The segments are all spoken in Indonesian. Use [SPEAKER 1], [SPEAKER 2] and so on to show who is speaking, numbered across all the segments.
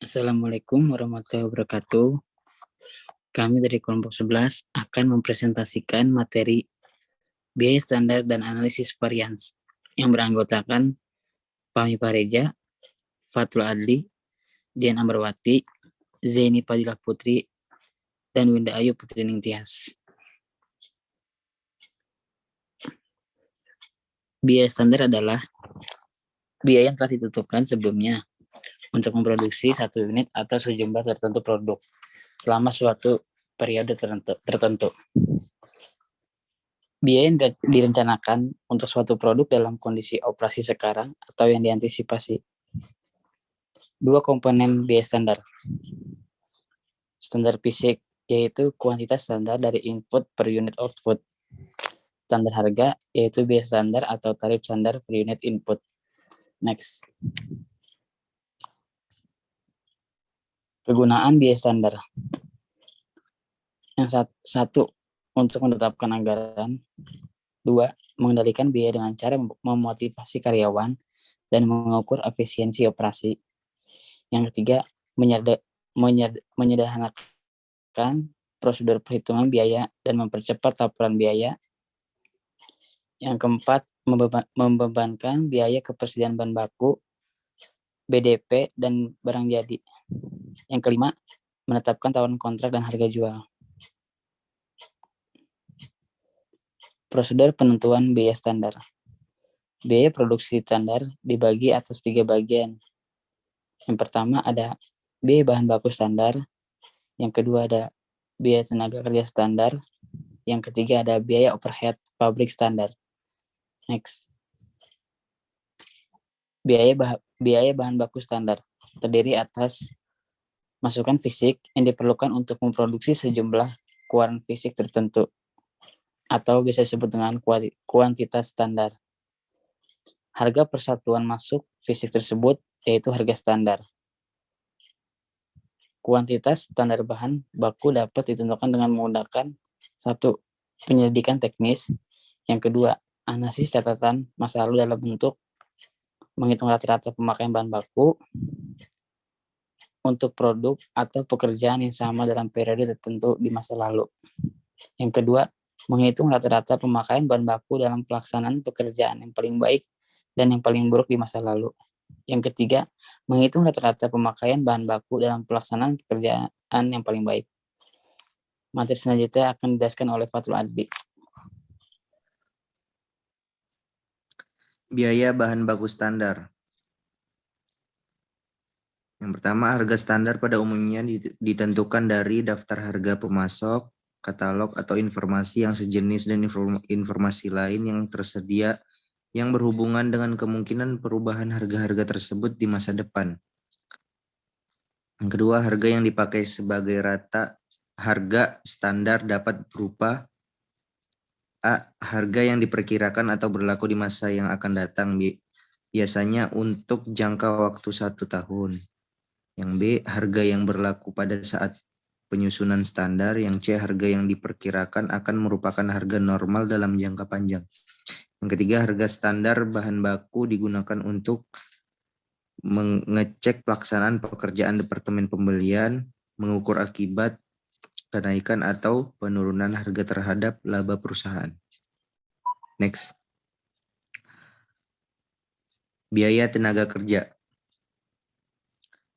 [SPEAKER 1] Assalamualaikum warahmatullahi wabarakatuh. Kami dari kelompok 11 akan mempresentasikan materi biaya standar dan analisis varians yang beranggotakan Fahmi Pareja, Fatul Adli, Dian Ambarwati, Zaini Fadilah Putri, dan Winda Ayu Putri Ningtyas. Biaya standar adalah biaya yang telah ditentukan sebelumnya untuk memproduksi satu unit atau sejumlah tertentu produk selama suatu periode tertentu. Biaya yang direncanakan untuk suatu produk dalam kondisi operasi sekarang atau yang diantisipasi. Dua komponen biaya standar. Standar fisik, yaitu kuantitas standar dari input per unit output. Standar harga, yaitu biaya standar atau tarif standar per unit input. Next. Kegunaan biaya standar. Yang satu, untuk menetapkan anggaran. Dua, mengendalikan biaya dengan cara memotivasi karyawan dan mengukur efisiensi operasi. Yang ketiga, menyederhanakan prosedur perhitungan biaya dan mempercepat laporan biaya. Yang keempat, membebankan biaya ketersediaan bahan baku, BDP, dan barang jadi. Yang kelima, menetapkan tawaran kontrak dan harga jual. Prosedur penentuan biaya standar. Biaya produksi standar dibagi atas 3 bagian. Yang pertama ada biaya bahan baku standar. Yang kedua ada biaya tenaga kerja standar. Yang ketiga ada biaya overhead pabrik standar. Next. Biaya bahan baku standar terdiri atas masukan fisik yang diperlukan untuk memproduksi sejumlah keluaran fisik tertentu atau bisa disebut dengan kuantitas standar. Harga persatuan masuk fisik tersebut yaitu harga standar. Kuantitas standar bahan baku dapat ditentukan dengan menggunakan satu, penyelidikan teknis. Yang kedua, analisis catatan masa lalu dalam bentuk menghitung rata-rata pemakaian bahan baku untuk produk atau pekerjaan yang sama dalam periode tertentu di masa lalu. Yang kedua, menghitung rata-rata pemakaian bahan baku dalam pelaksanaan pekerjaan yang paling baik dan yang paling buruk di masa lalu. Yang ketiga, menghitung rata-rata pemakaian bahan baku dalam pelaksanaan pekerjaan yang paling baik. Materi selanjutnya akan dijelaskan oleh Fatul Adli.
[SPEAKER 2] Biaya bahan baku standar. Yang pertama, harga standar pada umumnya ditentukan dari daftar harga pemasok, katalog atau informasi yang sejenis dan informasi lain yang tersedia yang berhubungan dengan kemungkinan perubahan harga-harga tersebut di masa depan. Yang kedua, harga yang dipakai sebagai rata harga standar dapat berupa A. Harga yang diperkirakan atau berlaku di masa yang akan datang, biasanya untuk jangka waktu 1 tahun. Yang B. Harga yang berlaku pada saat penyusunan standar. Yang C. Harga yang diperkirakan akan merupakan harga normal dalam jangka panjang. Yang ketiga, harga standar bahan baku digunakan untuk mengecek pelaksanaan pekerjaan Departemen Pembelian, mengukur akibat kenaikan atau penurunan harga terhadap laba perusahaan. Next. Biaya tenaga kerja.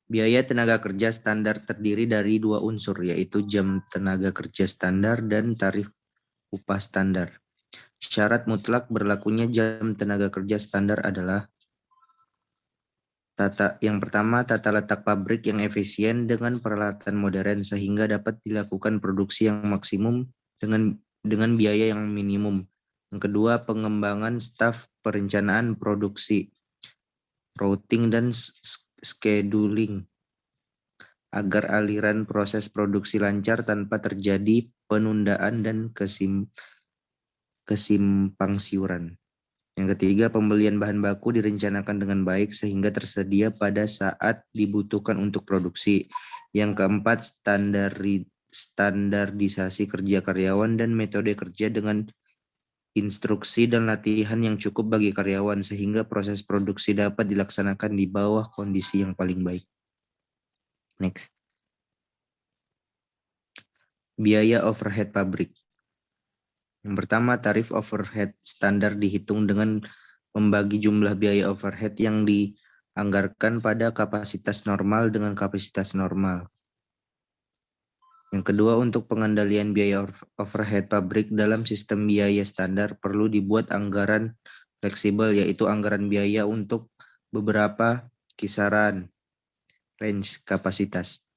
[SPEAKER 2] Biaya tenaga kerja standar terdiri dari 2 unsur, yaitu jam tenaga kerja standar dan tarif upah standar. Syarat mutlak berlakunya jam tenaga kerja standar adalah yang pertama, tata letak pabrik yang efisien dengan peralatan modern sehingga dapat dilakukan produksi yang maksimum dengan biaya yang minimum. Yang kedua, pengembangan staf perencanaan produksi, routing dan scheduling agar aliran proses produksi lancar tanpa terjadi penundaan dan kesimpang siuran. Yang ketiga, pembelian bahan baku direncanakan dengan baik sehingga tersedia pada saat dibutuhkan untuk produksi. Yang keempat, standarisasi kerja karyawan dan metode kerja dengan instruksi dan latihan yang cukup bagi karyawan sehingga proses produksi dapat dilaksanakan di bawah kondisi yang paling baik. Next. Biaya overhead pabrik. Yang pertama, tarif overhead standar dihitung dengan membagi jumlah biaya overhead yang dianggarkan pada kapasitas normal dengan kapasitas normal. Yang kedua, untuk pengendalian biaya overhead pabrik dalam sistem biaya standar perlu dibuat anggaran fleksibel, yaitu anggaran biaya untuk beberapa kisaran range kapasitas.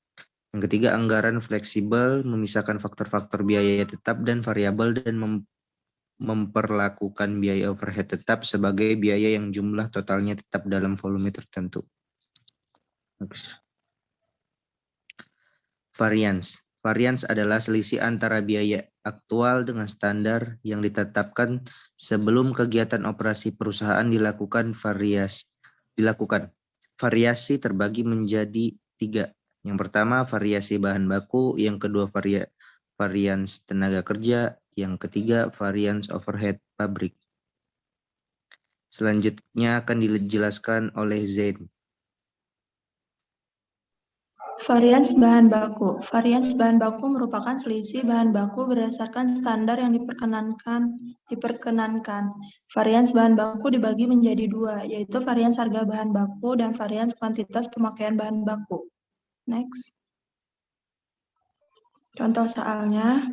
[SPEAKER 2] Yang ketiga, anggaran fleksibel memisahkan faktor-faktor biaya tetap dan variabel dan memperlakukan biaya overhead tetap sebagai biaya yang jumlah totalnya tetap dalam volume tertentu. Varians. Varians adalah selisih antara biaya aktual dengan standar yang ditetapkan sebelum kegiatan operasi perusahaan dilakukan. Variasi terbagi menjadi 3. Yang pertama, variasi bahan baku. Yang kedua, varians tenaga kerja. Yang ketiga, varians overhead pabrik. Selanjutnya akan dijelaskan oleh Zain.
[SPEAKER 3] Varians bahan baku. Varians bahan baku merupakan selisih bahan baku berdasarkan standar yang diperkenankan. Varians bahan baku dibagi menjadi 2, yaitu varians harga bahan baku dan varians kuantitas pemakaian bahan baku. Next. Contoh soalnya,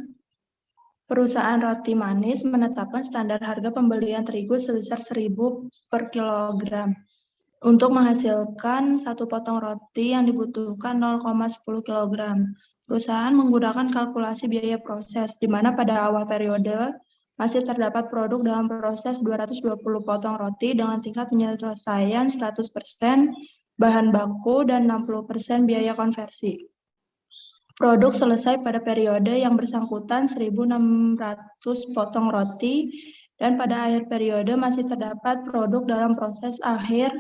[SPEAKER 3] perusahaan roti manis menetapkan standar harga pembelian terigu sebesar 1.000 per kilogram. Untuk menghasilkan satu potong roti yang dibutuhkan 0,10 kg. Perusahaan menggunakan kalkulasi biaya proses, di mana pada awal periode masih terdapat produk dalam proses 220 potong roti dengan tingkat penyelesaian 100% bahan baku dan 60% biaya konversi. Produk selesai pada periode yang bersangkutan 1.600 potong roti, dan pada akhir periode masih terdapat produk dalam proses akhir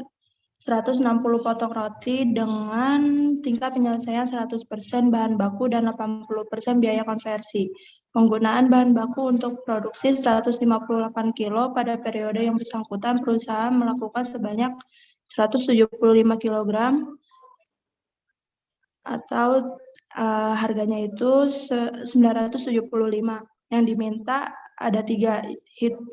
[SPEAKER 3] 160 potong roti dengan tingkat penyelesaian 100% bahan baku dan 80% biaya konversi. Penggunaan bahan baku untuk produksi 158 kg pada periode yang bersangkutan perusahaan melakukan sebanyak 175 kg atau harganya itu 975. Yang diminta ada 3.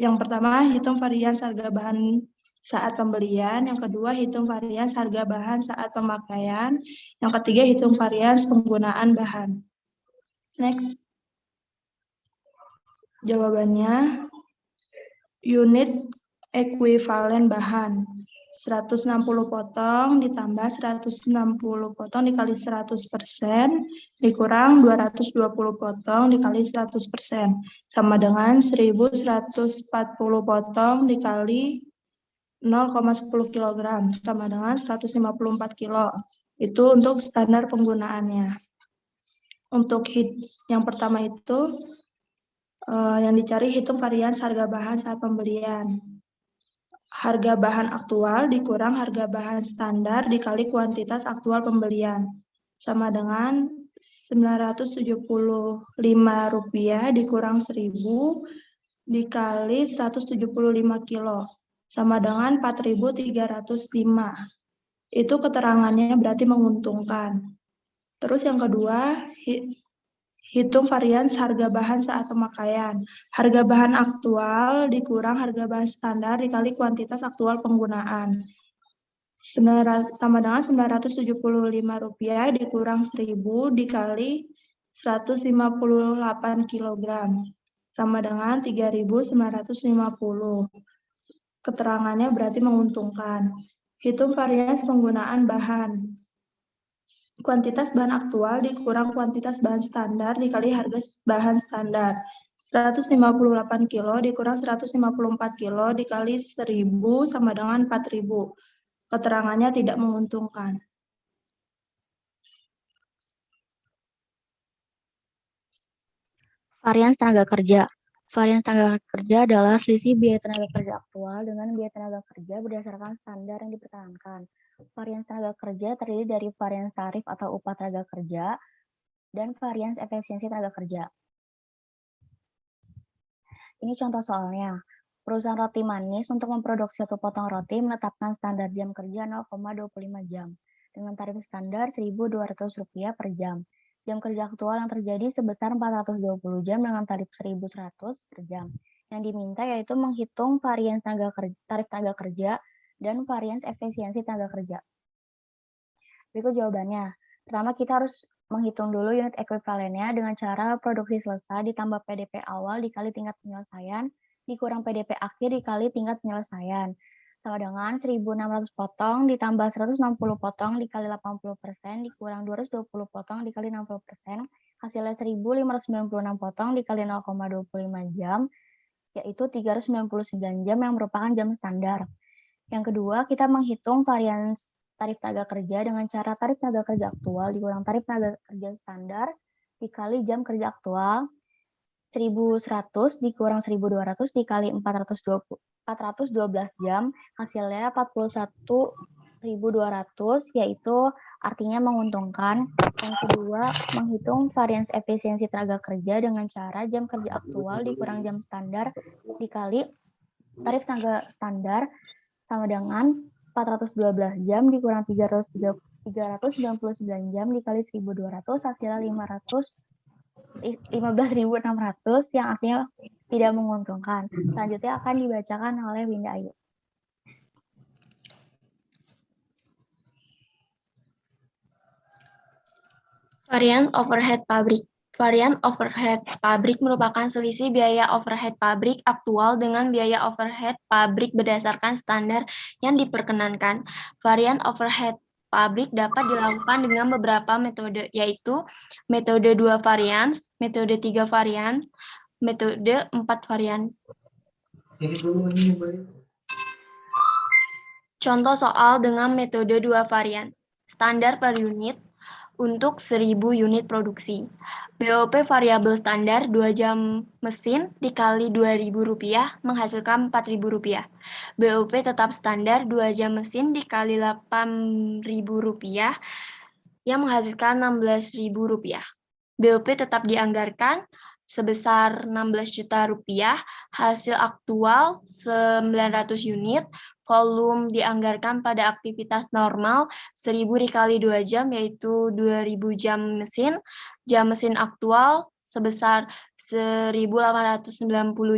[SPEAKER 3] Yang pertama, hitung varians harga bahan saat pembelian. Yang kedua, hitung varians harga bahan saat pemakaian. Yang ketiga, hitung varians penggunaan bahan. Next. Jawabannya, unit ekuivalen bahan. 160 potong ditambah 160 potong dikali 100% dikurang 220 potong dikali 100% sama dengan 1.140 potong dikali 0,10 kg sama dengan 154 kilo. Itu untuk standar penggunaannya. Untuk yang pertama itu yang dicari hitung varians harga bahan saat pembelian. Harga bahan aktual dikurang harga bahan standar dikali kuantitas aktual pembelian sama dengan Rp975 dikurang 1.000 dikali 175 kilo sama dengan 4.305. Itu keterangannya berarti menguntungkan. Terus yang kedua, hitung varians harga bahan saat pemakaian. Harga bahan aktual dikurang harga bahan standar dikali kuantitas aktual penggunaan. Sama dengan Rp975 dikurang 1.000 dikali 158 kg. Sama dengan 3.950. Keterangannya berarti menguntungkan. Hitung varians penggunaan bahan. Kuantitas bahan aktual dikurang kuantitas bahan standar dikali harga bahan standar. 158 kilo dikurang 154 kilo dikali 1.000 sama dengan 4.000. Keterangannya tidak menguntungkan.
[SPEAKER 4] Varians tenaga kerja. Varians tenaga kerja adalah selisih biaya tenaga kerja aktual dengan biaya tenaga kerja berdasarkan standar yang dipertahankan. Varians tenaga kerja terdiri dari varians tarif atau upah tenaga kerja dan varians efisiensi tenaga kerja. Ini contoh soalnya. Perusahaan roti manis untuk memproduksi satu potong roti menetapkan standar jam kerja 0,25 jam. dengan tarif standar Rp1.200 per jam. Jam kerja aktual yang terjadi sebesar 420 jam dengan tarif 1.100 per jam. Yang diminta yaitu menghitung varians tarif tenaga kerja dan varians efisiensi tenaga kerja. Berikut jawabannya. Pertama, kita harus menghitung dulu unit ekuivalennya dengan cara produksi selesai ditambah PDP awal dikali tingkat penyelesaian, dikurang PDP akhir dikali tingkat penyelesaian. Sama dengan 1.600 potong ditambah 160 potong dikali 80% dikurang 220 potong dikali 60%, hasilnya 1.596 potong dikali 0,25 jam, yaitu 399 jam yang merupakan jam standar. Yang kedua, kita menghitung varians tarif tenaga kerja dengan cara tarif tenaga kerja aktual dikurang tarif tenaga kerja standar dikali jam kerja aktual, 1.100 dikurang 1.200 dikali 412 jam, hasilnya 41.200, yaitu artinya menguntungkan. Yang kedua, menghitung varians efisiensi tenaga kerja dengan cara jam kerja aktual dikurang jam standar dikali tarif tenaga standar sama dengan 412 jam dikurang 399 jam dikali 1.200, hasilnya 15.600 yang artinya tidak menguntungkan. Selanjutnya akan dibacakan oleh Winda Ayu.
[SPEAKER 5] Varian overhead pabrik. Varian overhead pabrik merupakan selisih biaya overhead pabrik aktual dengan biaya overhead pabrik berdasarkan standar yang diperkenankan. Varian overhead pabrik dapat dilakukan dengan beberapa metode, yaitu metode 2 varian, metode 3 varian, metode 4 varian. Contoh soal dengan metode 2 varian. Standar per unit untuk 1.000 unit produksi. BOP variabel standar 2 jam mesin dikali Rp2.000 menghasilkan Rp4.000. BOP tetap standar 2 jam mesin dikali Rp8.000 yang menghasilkan Rp16.000. BOP tetap dianggarkan sebesar Rp16 juta, hasil aktual 900 unit, volume dianggarkan pada aktivitas normal 1.000 dikali 2 jam, yaitu 2.000 jam mesin aktual sebesar 1.890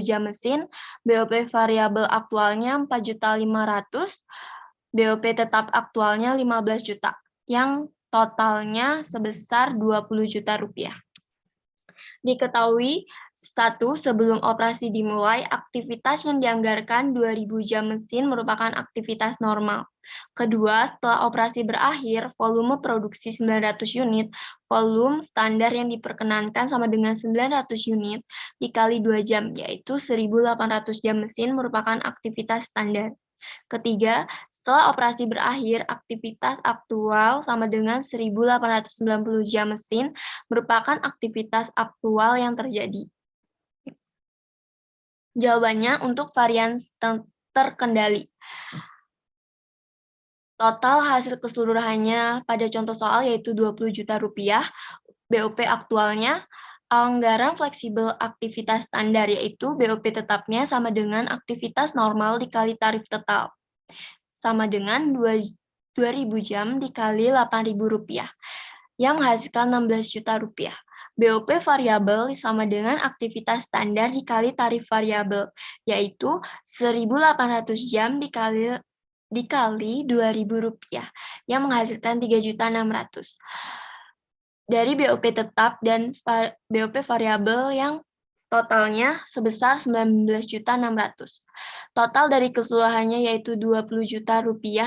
[SPEAKER 5] jam mesin, BOP variabel aktualnya 4.500.000, BOP tetap aktualnya 15 juta, yang totalnya sebesar Rp20 juta. Diketahui, 1. Sebelum operasi dimulai, aktivitas yang dianggarkan 2.000 jam mesin merupakan aktivitas normal. Kedua, setelah operasi berakhir, volume produksi 900 unit, volume standar yang diperkenankan sama dengan 900 unit dikali 2 jam, yaitu 1.800 jam mesin merupakan aktivitas standar. Ketiga, setelah operasi berakhir, aktivitas aktual sama dengan 1.890 jam mesin merupakan aktivitas aktual yang terjadi. Jawabannya untuk varian terkendali. Total hasil keseluruhannya pada contoh soal yaitu Rp20 juta. BOP aktualnya anggaran fleksibel aktivitas standar, yaitu BOP tetapnya sama dengan aktivitas normal dikali tarif tetap, sama dengan 2.000 jam dikali Rp8.000, yang menghasilkan Rp16 juta. BOP variabel sama dengan aktivitas standar dikali tarif variabel, yaitu 1.800 jam dikali Rp2.000, yang menghasilkan Rp3.600.000. Dari BOP tetap dan BOP variabel yang totalnya sebesar Rp19.600.000. Total dari keseluruhannya yaitu Rp20 juta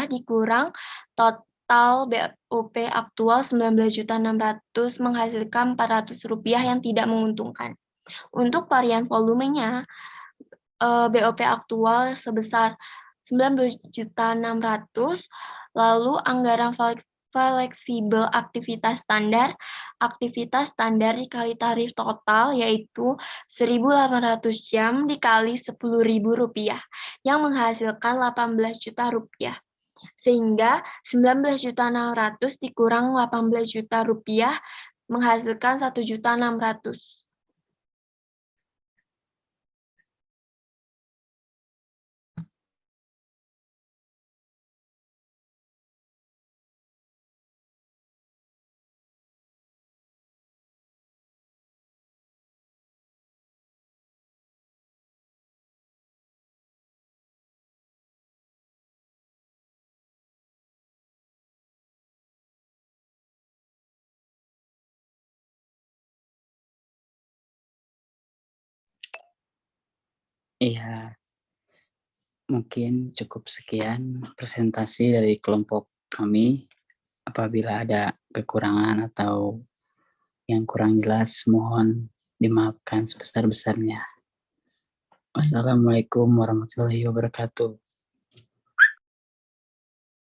[SPEAKER 5] dikurang total BOP aktual Rp19.600.000 menghasilkan Rp400 yang tidak menguntungkan. Untuk varian volumenya, BOP aktual sebesar Rp19.600.000, lalu anggaran fleksibel aktivitas standar dikali tarif total yaitu 1.800 jam dikali Rp10.000 yang menghasilkan Rp18 juta. Sehingga 19.600.000 dikurang Rp18 juta menghasilkan Rp1.600.000.
[SPEAKER 1] Iya, mungkin cukup sekian presentasi dari kelompok kami. Apabila ada kekurangan atau yang kurang jelas, mohon dimaafkan sebesar-besarnya. Wassalamualaikum warahmatullahi wabarakatuh.